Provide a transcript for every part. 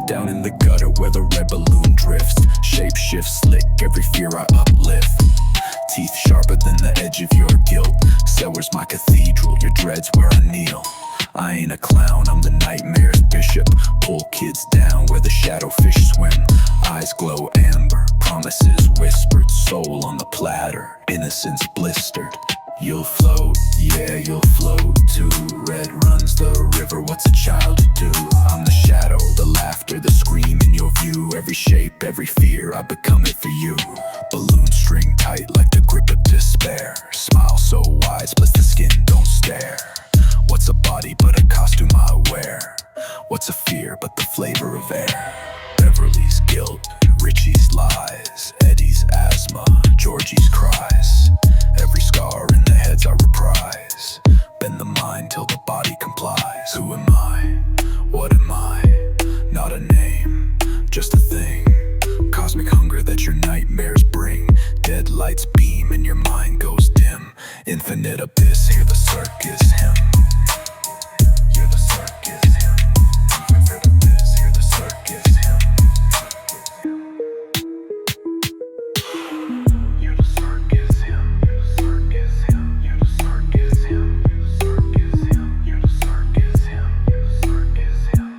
Down in the gutter where the red balloon drifts. Shape shift slick, every fear I uplift. Teeth sharper than the edge of your guilt. Cellar's my cathedral, your dread's where I kneel. I ain't a clown, I'm the nightmare's bishop. Pull kids down where the shadowfish swim. Eyes glow amber, promises whispered. Soul on the platter, innocence blistered. You'll float, yeah, you'll float too. Red runs the river, what's a child to do? I'm the shadow, the laughter, the scream in your view. Every shape, every fear, I become it for you. Balloon string tight like the grip of despair. Smile so wide, splits the skin, don't stare. What's a body but a costume I wear? What's a fear but the flavor of air? Beverly's guilt, Richie's lies, Eddie's asthma, Georgie's cries. Every scar in the heads I reprise. Bend the mind till the body complies. Who am I? What am I? Not a name, just a thing. Cosmic hunger that your nightmares bring. Dead lights beam and your mind goes dim. Infinite abyss, hear the circus hymn. Hear the circus hymn. Infinite abyss, hear the circus hymn. Hear the circus hymn. Hear the circus hymn. Hear the circus hymn. Hear the circus hymn. Hear the circus hymn. Hear the circus hymn.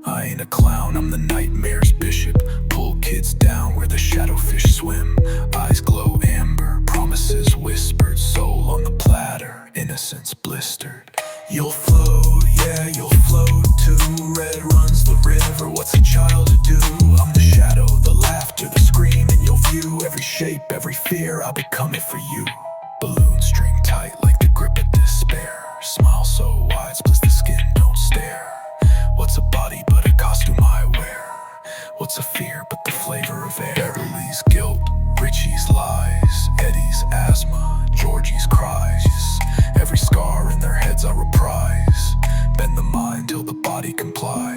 I ain't a clown, I'm the nightmare's bishop. Pull kids down where the shadowfish swim. Eyes glow amber, promises whispered. Soul on the platter, innocence blistered. You'll float, yeah, you'll float too. Red runs the river, what's a child to do? I'm the shadow, the laughter, the scream in your view. Every shape, every fear, I become it for you. Balloon string tight like the grip of despair. Smile so wide, splits the skin, don't stare. What's a body but a costume I wear? What's a fear but the flavor of air? Beverly's guilt, Richie's lies, Eddie's asthma, Georgie's cries. Every scar in their heads I reprise. Bend the mind till the body complies.